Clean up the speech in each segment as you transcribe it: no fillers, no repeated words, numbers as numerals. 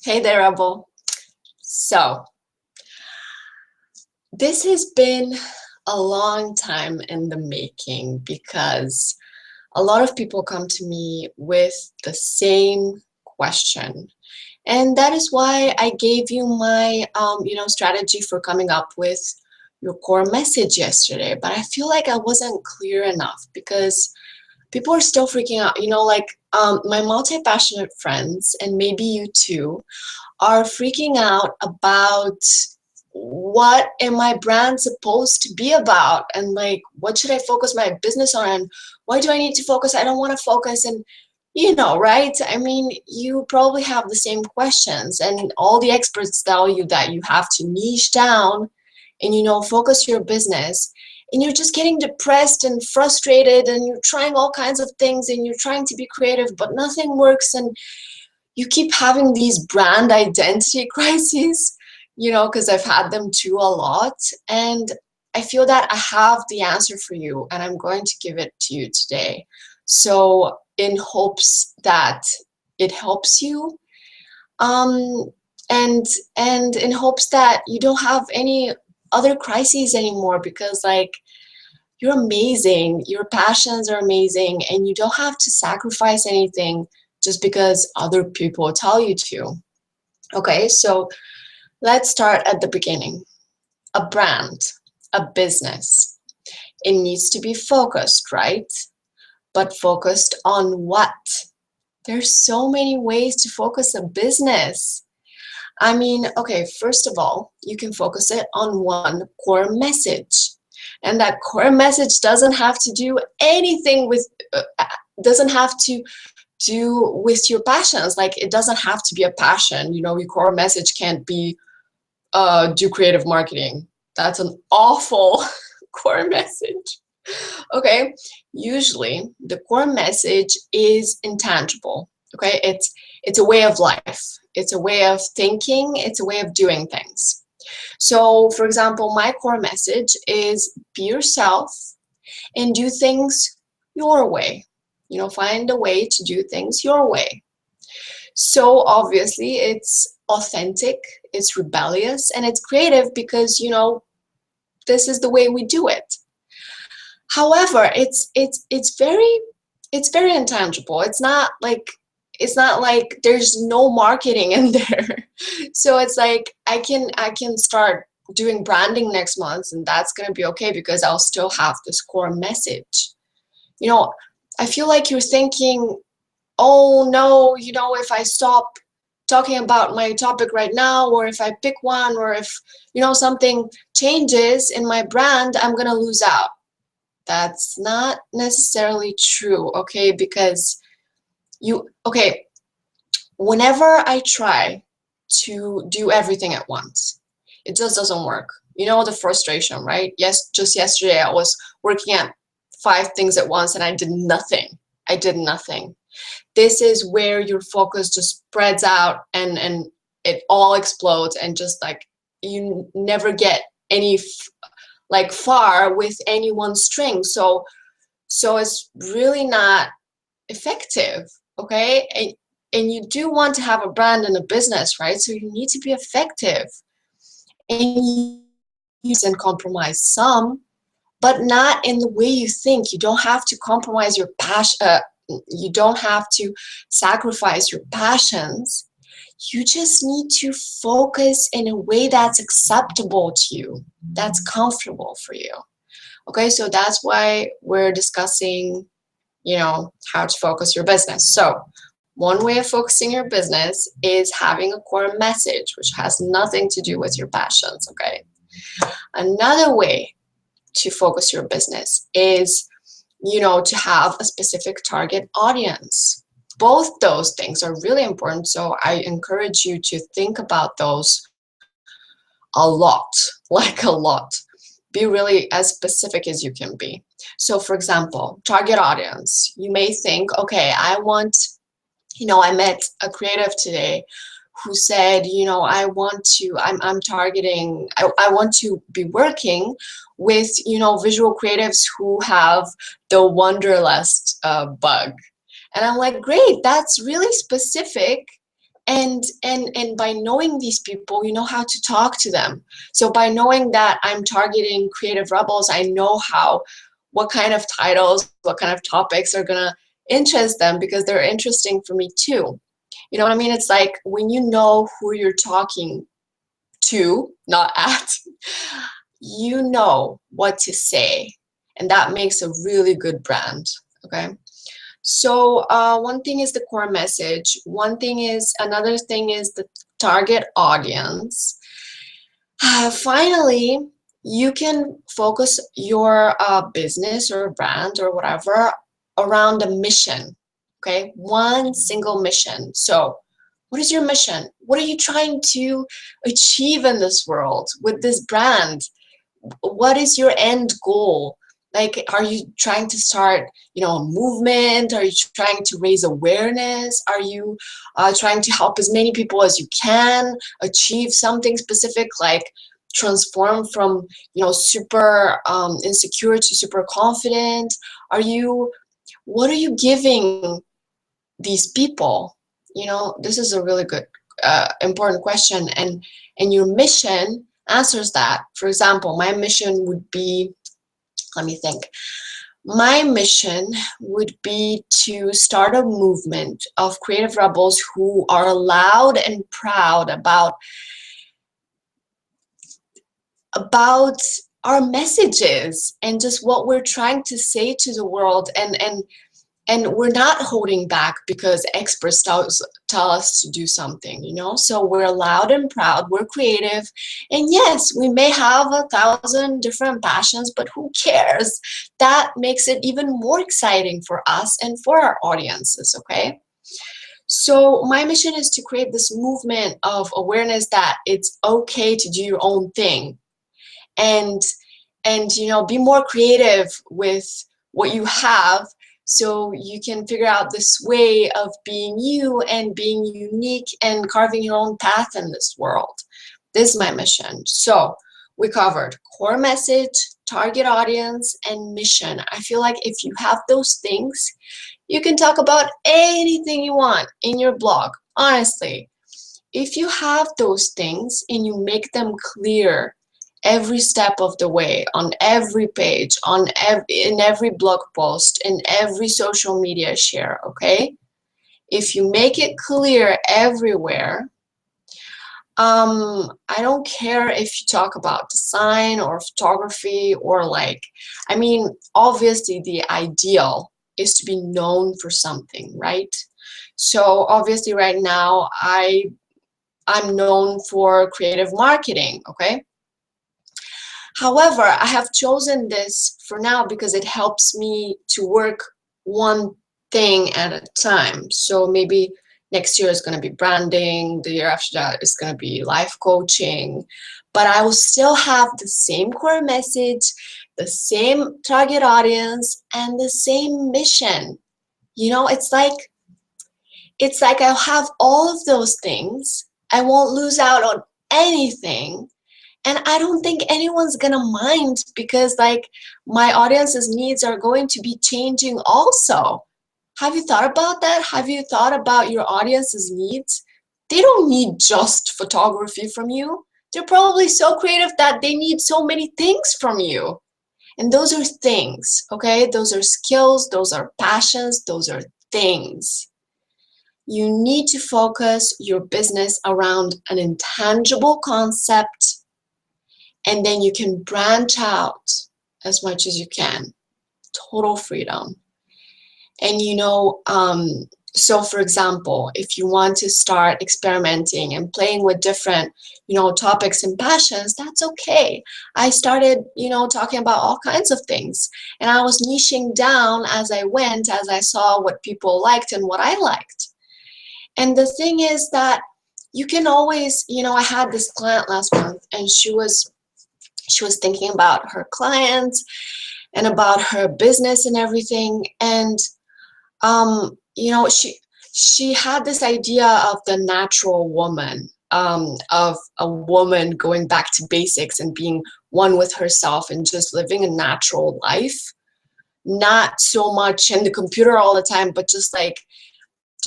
Hey there, Rebel. So, this has been a long time in the making because a lot of people come to me with the same question. And that is why I gave you my, strategy for coming up with your core message yesterday. But I feel like I wasn't clear enough because people are still freaking out. My multi-passionate friends, and maybe you too, are freaking out about what am my brand supposed to be about, and like what should I focus my business on, and why do I need to focus? I don't want to focus. And right? I mean, you probably have the same questions, and all the experts tell you that you have to niche down and focus your business, and you're just getting depressed and frustrated, and you're trying all kinds of things, and you're trying to be creative but nothing works, and you keep having these brand identity crises, because I've had them too a lot. And I feel that I have the answer for you, and I'm going to give it to you today. So, in hopes that it helps you, um, and in hopes that you don't have any other crises anymore, because like you're amazing, your passions are amazing, and you don't have to sacrifice anything just because other people tell you to. Okay, so let's start at the beginning. A brand, a business, it needs to be focused, right? But focused on what? There's so many ways to focus a business. I mean, okay, first of all, you can focus it on one core message. And that core message doesn't have to do anything with, doesn't have to do with your passions. Like, it doesn't have to be a passion. Your core message can't be do creative marketing. That's an awful core message. Okay, usually the core message is intangible. Okay, it's a way of life. It's a way of thinking. It's a way of doing things. So, for example, my core message is be yourself and do things your way. Find a way to do things your way. So obviously it's authentic, it's rebellious, and it's creative because, this is the way we do it. However, it's very intangible. It's not like there's no marketing in there. So it's like I can start doing branding next month, and that's going to be okay because I'll still have this core message. You know, I feel like you're thinking, oh no, if I stop talking about my topic right now, or if I pick one, or if, something changes in my brand, I'm going to lose out. That's not necessarily true, okay? Because okay, whenever I try to do everything at once, it just doesn't work. The frustration, right? Yes, just yesterday I was working at 5 things at once and I did nothing. I did nothing. This is where your focus just spreads out, and it all explodes, and just like you never get any like far with any one string. So it's really not effective. Okay, and you do want to have a brand and a business, right? So you need to be effective, and you can compromise some, but not in the way you think. You don't have to compromise your passion. You don't have to sacrifice your passions. You just need to focus in a way that's acceptable to you, that's comfortable for you. Okay, so that's why we're discussing, how to focus your business. So one way of focusing your business is having a core message, which has nothing to do with your passions. Okay, another way to focus your business is, to have a specific target audience. Both those things are really important. So I encourage you to think about those a lot, like a lot. Be really as specific as you can be. So for example, target audience, you may think, okay, I met a creative today who said, I'm targeting, I want to be working with, visual creatives who have the wanderlust bug. And I'm like, great, that's really specific. And by knowing these people, you know how to talk to them. So by knowing that I'm targeting creative rebels, I know what kind of titles, what kind of topics are gonna interest them, because they're interesting for me too. You know what I mean? It's like when you know who you're talking to, not at, you know what to say, and that makes a really good brand. Okay. So one thing is the core message. Another thing is the target audience. Finally, you can focus your business or brand or whatever around a mission. Okay, one single mission. So what is your mission? What are you trying to achieve in this world with this brand? What is your end goal? Like, are you trying to start, a movement? Are you trying to raise awareness? Are you trying to help as many people as you can achieve something specific, like transform from, super insecure to super confident? What are you giving these people? This is a really good, important question, and your mission answers that. For example, my mission would be, let me think. My mission would be to start a movement of creative rebels who are loud and proud about our messages and just what we're trying to say to the world, and we're not holding back because experts tell us to do something, so we're loud and proud, we're creative, and yes, we may have 1,000 different passions, but who cares? That makes it even more exciting for us and for our audiences. Okay, so my mission is to create this movement of awareness that it's okay to do your own thing, and be more creative with what you have, so you can figure out this way of being you and being unique and carving your own path in this world. This is my mission. So we covered core message, target audience, and mission. I feel like if you have those things, you can talk about anything you want in your blog. Honestly, if you have those things and you make them clear every step of the way, on every page, in every blog post, in every social media share, okay? If you make it clear everywhere, I don't care if you talk about design or photography or obviously the ideal is to be known for something, right? So obviously right now I'm known for creative marketing, okay? However, I have chosen this for now because it helps me to work one thing at a time. So maybe next year is going to be branding, the year after that is going to be life coaching, but I will still have the same core message, the same target audience, and the same mission. It's like I'll have all of those things. I won't lose out on anything. And I don't think anyone's gonna mind, because my audience's needs are going to be changing also. Have you thought about that? Have you thought about your audience's needs? They don't need just photography from you. They're probably so creative that they need so many things from you. And those are things, okay? Those are skills, those are passions, those are things. You need to focus your business around an intangible concept, and then you can branch out as much as you can. Total freedom. And so for example, if you want to start experimenting and playing with different, topics and passions, that's okay. I started, talking about all kinds of things, and I was niching down as I went, as I saw what people liked and what I liked. And the thing is that you can always, I had this client last month, and she was thinking about her clients and about her business and everything. And, she had this idea of the natural woman, of a woman going back to basics and being one with herself and just living a natural life, not so much in the computer all the time, but just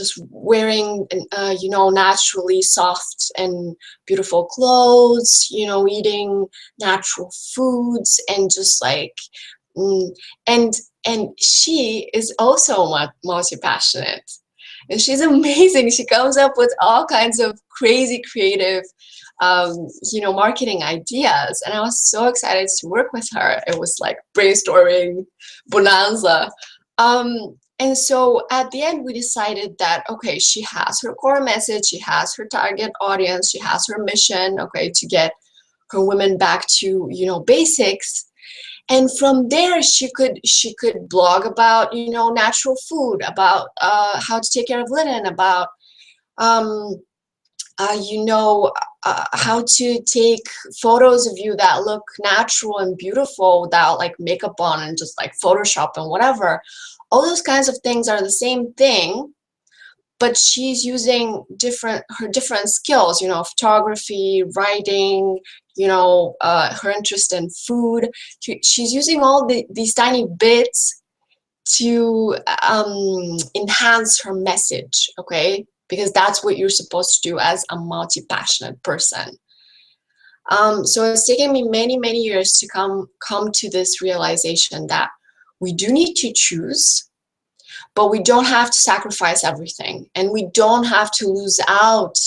just wearing, naturally soft and beautiful clothes, eating natural foods, and just like, mm, and she is also multi-passionate. And she's amazing. She comes up with all kinds of crazy creative, marketing ideas. And I was so excited to work with her. It was like brainstorming bonanza. And so at the end, we decided that, okay, she has her core message, she has her target audience, she has her mission, okay, to get her women back to, basics. And from there, she could blog about, natural food, about how to take care of linen, about um, how to take photos of you that look natural and beautiful without like makeup on and just like Photoshop and whatever. All those kinds of things are the same thing, but she's using her different skills, photography, writing, her interest in food. She's using all these tiny bits to enhance her message, okay? Because that's what you're supposed to do as a multi-passionate person. So it's taken me many, many years to come to this realization that we do need to choose, but we don't have to sacrifice everything, and we don't have to lose out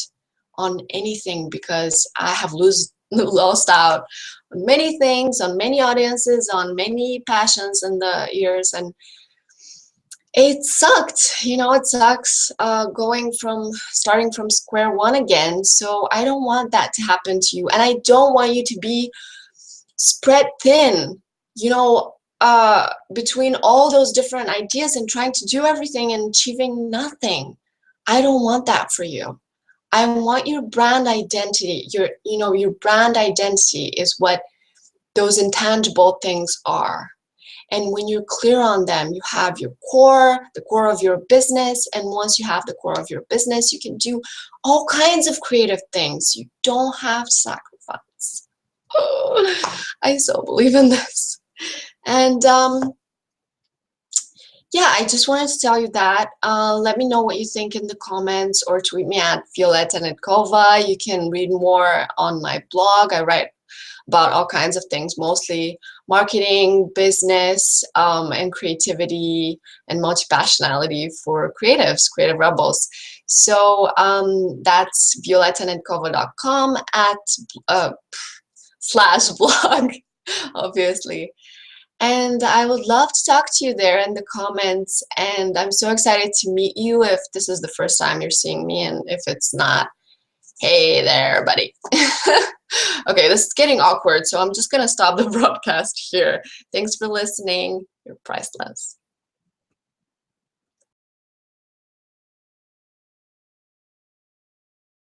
on anything, because I have lost out on many things, on many audiences, on many passions in the years, and it sucked. It sucks starting from square one again. So I don't want that to happen to you, and I don't want you to be spread thin, between all those different ideas and trying to do everything and achieving nothing. I don't want that for you. I want your brand identity. Your brand identity is what those intangible things are. And when you're clear on them, you have your core, the core of your business. And once you have the core of your business, you can do all kinds of creative things. You don't have to sacrifice. I so believe in this. And yeah, I just wanted to tell you that. Let me know what you think in the comments, or tweet me at Violetta Netkova. You can read more on my blog. I write about all kinds of things, mostly marketing, business, and creativity, and multi-passionality for creative rebels. So that's violettanetkova.com /blog, obviously. And I would love to talk to you there in the comments. And I'm so excited to meet you if this is the first time you're seeing me, and if it's not, hey there, buddy. Okay, this is getting awkward, so I'm just gonna stop the broadcast here. Thanks for listening. You're priceless.